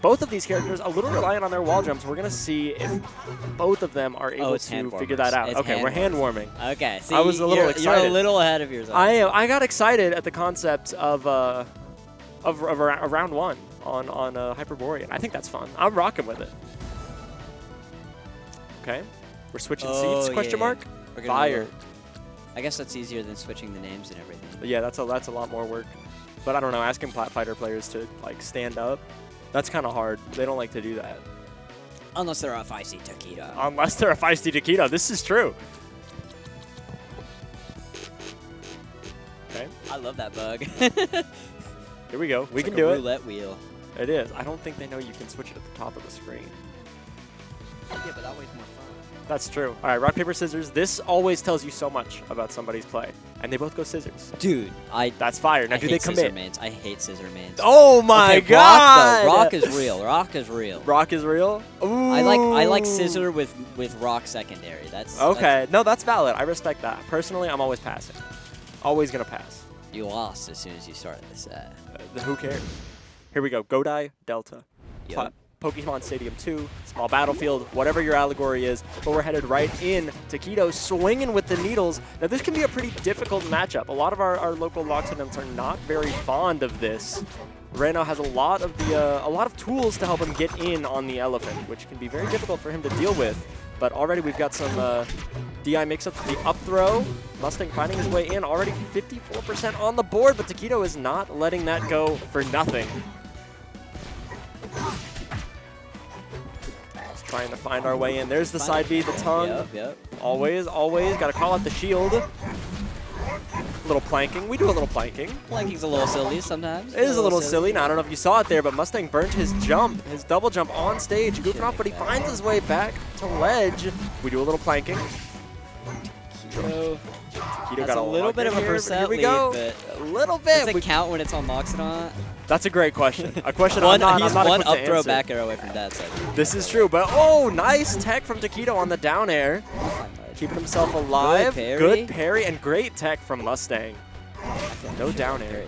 Both of these characters a little reliant on their wall jumps. We're going to see if both of them are able to figure that out. Okay, we're hand warming. Okay, see, I was a little excited. You're a little ahead of yourself. I got excited at the concept of round one on Hyperborean. I think that's fun. I'm rocking with it. Okay, we're switching seats, question mark? Fire. I guess that's easier than switching the names and everything. Yeah, that's a lot more work. But I don't know, asking Plat Fighter players to like stand up, that's kind of hard. They don't like to do that. Unless they're a AFiestyTaquito. Unless they're a AFiestyTaquito. This is true. Okay. I love that bug. Here we go. We can like do a it. roulette wheel. It is. I don't think they know you can switch it at the top of the screen. Yeah, but that way's more fun. That's true. All right, rock, paper, scissors. This always tells you so much about somebody's play. And they both go scissors. Dude, that's fire. Now, do they commit? I hate scissor mains. Oh my God! Rock is real. Rock is real. Rock is real? Ooh. I like scissor with rock secondary. That's okay. No, that's valid. I respect that. Personally, I'm always passing. Always gonna pass. You lost as soon as you started the set. Who cares? Here we go. Godai Delta. Yep. Pokemon Stadium 2, small battlefield, whatever your allegory is, but we're headed right in. Taquito swinging with the needles. Now, this can be a pretty difficult matchup. A lot of our local Loxodonts are not very fond of this. Rano has a lot of tools to help him get in on the elephant, which can be very difficult for him to deal with. But already we've got some DI mix-up to the up throw. Mustang finding his way in, already 54% on the board, but Taquito is not letting that go for nothing. Trying to find our way in. There's the side B, the tongue. Yep. Always got to call out the shield. A little planking. We do a little planking. Planking's a little silly sometimes. It is a little silly. Now, I don't know if you saw it there, but Mustang burnt his jump, his double jump on stage, goofing off, but he finds his way back to ledge. We do a little planking. Taquito got a little bit of a percent lead, but a little bit. Does it count when it's on Loxodont? That's a great question. A question I'm not one up throw back arrow away from that side. This is true, but oh, nice tech from Taquito on the down air. Keeping himself alive. Good parry and great tech from Mustang. No down air.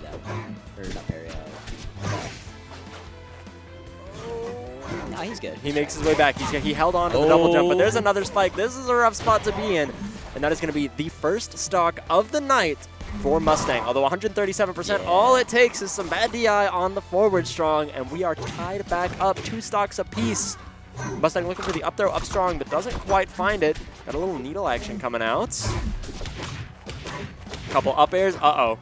No, he's good. He makes his way back. He held on to the double jump, but there's another spike. This is a rough spot to be in, and that is going to be the first stock of the night for Mustang. Although 137%, all it takes is some bad DI on the forward strong, and we are tied back up 2 stocks apiece. Mustang looking for the up throw up strong, but doesn't quite find it. Got a little needle action coming out. Couple up airs. Uh-oh.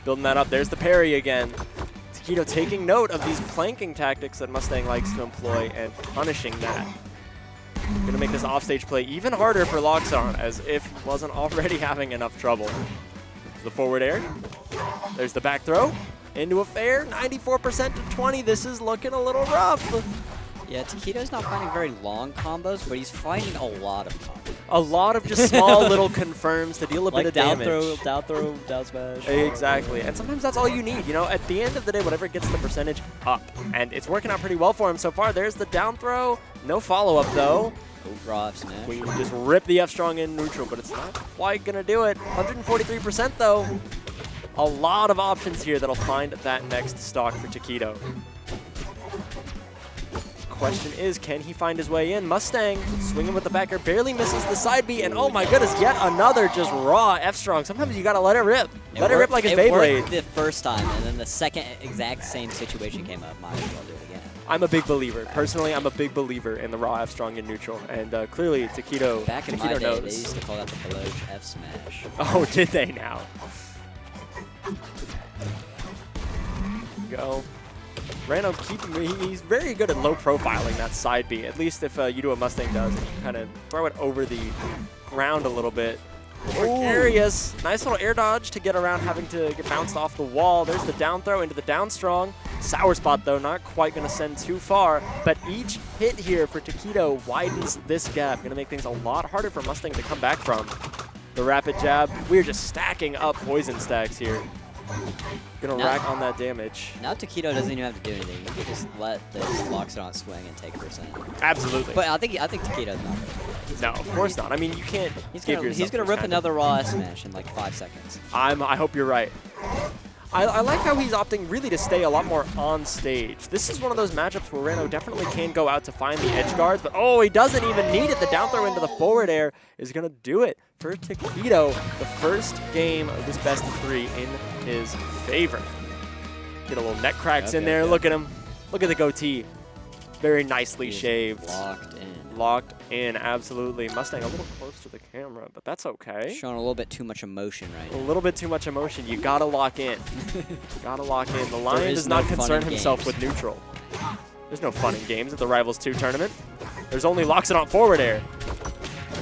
Building that up. There's the parry again. Taquito taking note of these planking tactics that Mustang likes to employ and punishing that. Going to make this offstage play even harder for Loxodont, as if he wasn't already having enough trouble. The forward air. There's the back throw. Into a fair. 94% to 20. This is looking a little rough. Yeah, Taquito's not finding very long combos, but he's finding a lot of combos. A lot of just small little confirms to deal a bit of damage. Down throw, down smash. Exactly. And sometimes that's all you need. You know, at the end of the day, whatever gets the percentage up. And it's working out pretty well for him so far. There's the down throw. No follow-up, though. Raw F smash. We just rip the F strong in neutral, but it's not quite going to do it. 143%, though. A lot of options here that'll find that next stock for Taquito. Question is, can he find his way in? Mustang swinging with the backer, barely misses the side B, and oh my goodness, yet another just raw F-strong. Sometimes you gotta let it rip. Let it rip like it's Beyblade. It worked the first time, and then the second exact same situation came up. Might as well do it again. I'm a big believer. Personally, I'm a big believer in the raw F-strong in neutral, and clearly Taquito, Back in my day, they used to call that the Beloge F-smash. Oh, did they now? Go. Rano, he's very good at low profiling that side B, at least if you do what Mustang does and you kind of throw it over the ground a little bit. Precarious. Nice little air dodge to get around having to get bounced off the wall. There's the down throw into the down strong. Sour spot, though, not quite going to send too far, but each hit here for Taquito widens this gap. Going to make things a lot harder for Mustang to come back from. The rapid jab. We're just stacking up poison stacks here. Gonna rack on that damage. Now Taquito doesn't even have to do anything. You can just let this Loxodont swing and take a percent. Absolutely. But I think Taquito's not ready. No, of course not. I mean, you can't. He's gonna rip another raw smash in like 5 seconds. I hope you're right. I like how he's opting really to stay a lot more on stage. This is one of those matchups where Rano definitely can go out to find the edge guards, but oh, he doesn't even need it. The down throw into the forward air is going to do it for Taquito. The first game of this best of 3 in his favor. Get a little neck cracks in there. Look at him. Look at the goatee. Very nicely shaved. Locked in. Locked in, absolutely. Mustang a little close to the camera, but that's okay. Showing a little bit too much emotion right A now. little bit too much emotion. You gotta lock in. Gotta lock in. The Lion does not concern himself with neutral. There's no fun in games at the Rivals 2 tournament. There's only Loxodont forward air.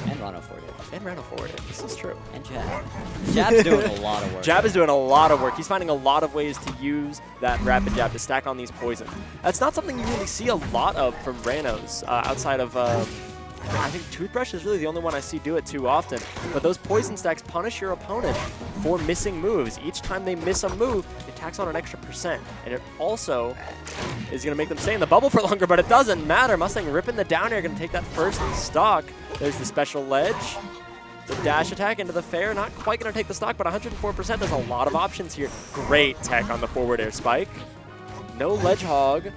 And Rano forward air. And Rano forward air. This is true. And Jab. Jab's doing a lot of work. Jab is doing a lot of work. He's finding a lot of ways to use that rapid jab to stack on these poisons. That's not something you really see a lot of from Ranos outside of, I think Toothbrush is really the only one I see do it too often. But those poison stacks punish your opponent for missing moves. Each time they miss a move, it tacks on an extra %. And it also is going to make them stay in the bubble for longer, but it doesn't matter. Mustang ripping the down air, going to take that first stock. There's the special ledge. The dash attack into the fair, not quite going to take the stock, but 104%. There's a lot of options here. Great tech on the forward air spike. No ledge hog.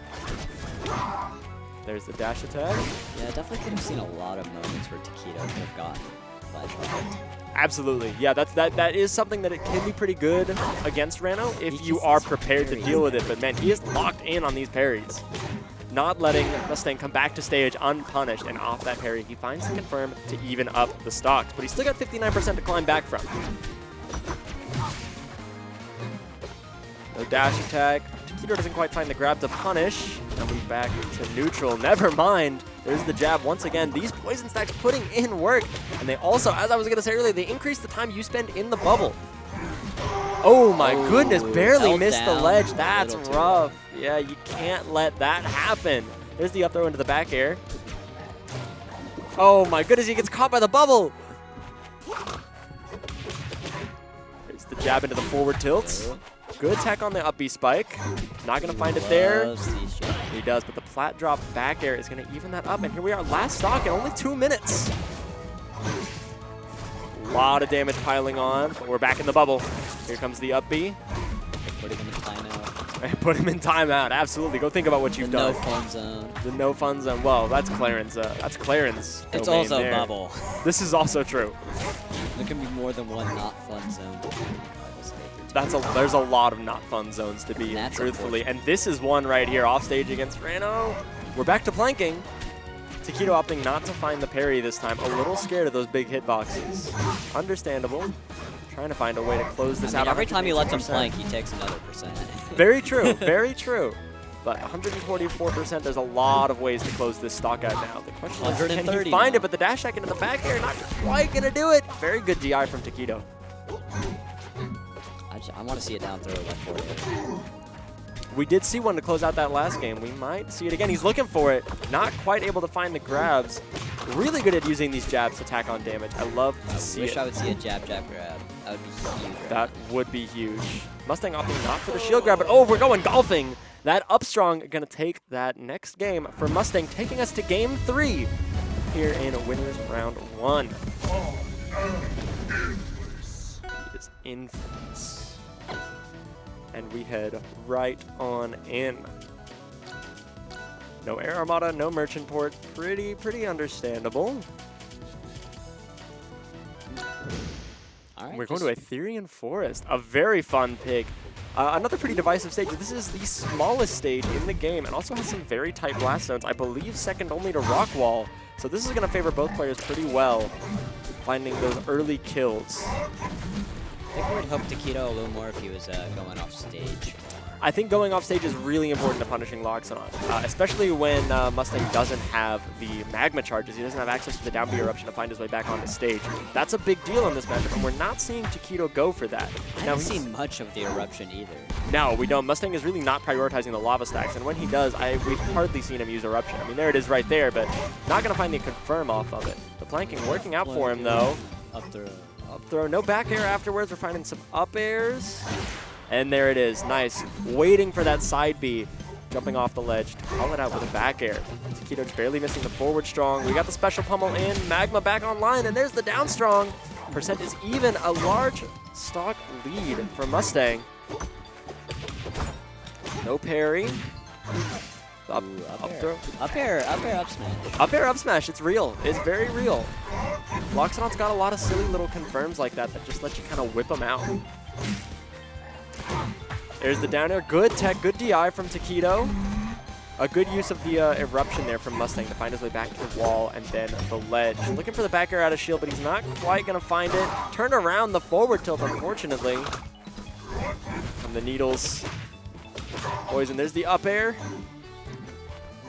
There's the dash attack. Yeah, definitely could have seen a lot of moments where Taquito could have gotten ledge hog. Absolutely. Yeah, that is something that it can be pretty good against Rano if you are prepared to deal with it. But man, he is locked in on these parries. Not letting Mustang come back to stage unpunished, and off that parry, he finds the confirm to even up the stocks. But he's still got 59% to climb back from. No dash attack. Taquito doesn't quite find the grab to punish. And we back to neutral. Never mind. There's the jab once again. These poison stacks putting in work. And they also, as I was going to say earlier, they increase the time you spend in the bubble. Oh my goodness, barely missed the ledge. That's rough. Yeah, you can't let that happen. There's the up throw into the back air. Oh my goodness, he gets caught by the bubble. There's the jab into the forward tilts. Good attack on the up B spike. Not going to find it there. He does, but the flat drop back air is going to even that up. And here we are, last stock in only 2 minutes. A lot of damage piling on, but we're back in the bubble. Here comes the up B. Put him in timeout. Put him in timeout, absolutely. Go think about what you've done. No fun zone. The no fun zone. Well, that's Clarence. That's Clarence. It's also there. Bubble. This is also true. There can be more than one not fun zone. There's a lot of not fun zones to be in, truthfully. And this is one right here, off stage against Rano. We're back to planking. Taquito opting not to find the parry this time. A little scared of those big hitboxes. Understandable. Trying to find a way to close this out. Every time he lets him plank, he takes another %. Very true, very true. But 144%, there's a lot of ways to close this stock out now. The question is, can he find it? But the dash attack into the back air, not quite going to do it. Very good DI from Taquito. I want to see it down throw like forward air. We did see one to close out that last game. We might see it again. He's looking for it. Not quite able to find the grabs. Really good at using these jabs to tack on damage. I love to see it. I wish I would see a jab grab. That would be huge. That would be huge. Mustang opting not for the shield grab, but oh, we're going golfing. That up strong going to take that next game for Mustang, taking us to game 3 here in winners round 1. He is infamous. And we head right on in. No Air Armada, no Merchant Port. Pretty understandable. All right, we're going to Etherean Forest, a very fun pick. Another pretty divisive stage. This is the smallest stage in the game and also has some very tight blast zones. I believe second only to Rock Wall. So this is going to favor both players pretty well, finding those early kills. I think we would hope Taquito a little more if he was going off stage. I think going off stage is really important to punishing Loxodont, especially when Mustang doesn't have the magma charges. He doesn't have access to the down B eruption to find his way back onto stage. That's a big deal in this matchup, and we're not seeing Taquito go for that. I haven't seen much of the eruption either. No, we don't. Mustang is really not prioritizing the lava stacks, and when he does, we've hardly seen him use eruption. I mean, there it is right there, but not going to find the confirm off of it. The planking working out for him, though. Up throw. Up throw. No back air afterwards. We're finding some up airs. And there it is. Nice. Waiting for that side B. Jumping off the ledge to call it out with a back air. Taquito just barely missing the forward strong. We got the special pummel in. Magma back online. And there's the down strong. Percent is even. A large stock lead for Mustang. No parry. Up throw. Up air, up smash. Up air, up smash. It's real. It's very real. Loxodont's got a lot of silly little confirms like that just let you kind of whip them out. There's the down air. Good tech, good DI from Taquito. A good use of the eruption there from Mustang to find his way back to the wall and then the ledge. Looking for the back air out of shield, but he's not quite going to find it. Turn around the forward tilt, unfortunately. From the needles. Boys, and there's the up air.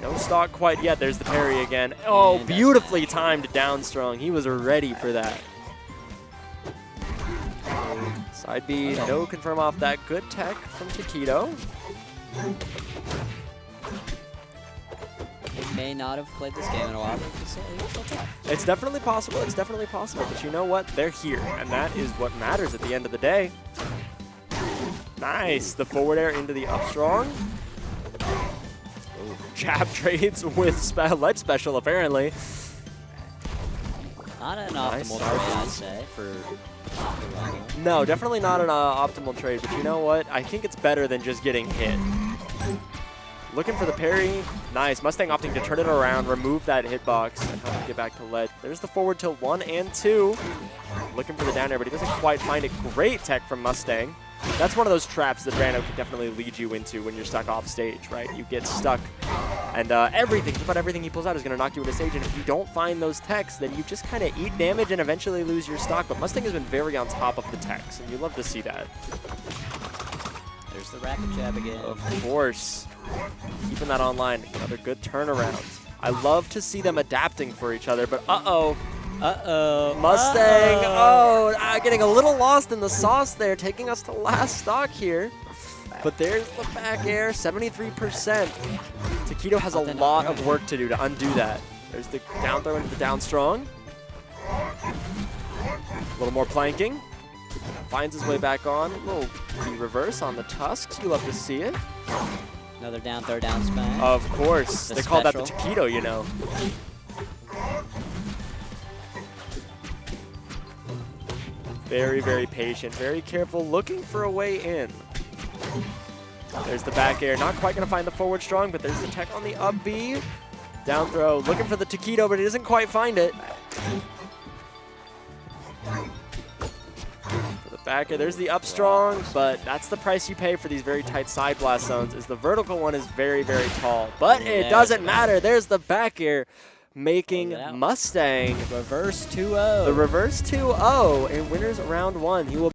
No stock quite yet. There's the parry again. Oh, beautifully timed down strong. He was ready for that. Side B, no confirm off that. Good tech from Taquito. He may not have played this game in a while, but it's still tough. It's definitely possible. It's definitely possible. But you know what? They're here, and that is what matters at the end of the day. Nice. The forward air into the up strong. Jab trades with ledge special, apparently. Not an optimal trade, I'd say, for Rano. No, definitely not an optimal trade, but you know what? I think it's better than just getting hit. Looking for the parry. Nice. Mustang opting to turn it around, remove that hitbox, and help him get back to ledge. There's the forward tilt 1 and 2. Looking for the down air, but he doesn't quite find it. Great tech from Mustang. That's one of those traps that Rano can definitely lead you into when you're stuck off stage, right? You get stuck, and everything, just about everything he pulls out is going to knock you into stage, and if you don't find those techs, then you just kind of eat damage and eventually lose your stock. But Mustang has been very on top of the techs, and you love to see that. There's the rapid jab again. Of course. Keeping that online. Another good turnaround. I love to see them adapting for each other, but uh-oh. Uh-oh. Mustang, getting a little lost in the sauce there, taking us to last stock here. But there's the back air, 73%. Taquito has a lot of work to do to undo that. There's the down throw into the down strong. A little more planking. Finds his way back on. A little reverse on the tusks. You love to see it. Another down throw, down smash. Of course. They call that the Taquito, you know. Very, very patient, very careful, looking for a way in. There's the back air, not quite going to find the forward strong, but there's the tech on the up B. Down throw, looking for the Taquito, but he doesn't quite find it. For the back air, there's the up strong, but that's the price you pay for these very tight side blast zones, is the vertical one is very, very tall. But it doesn't matter, there's the back air. Making Mustang reverse 2-0. The reverse 2-0 in winners round 1. He will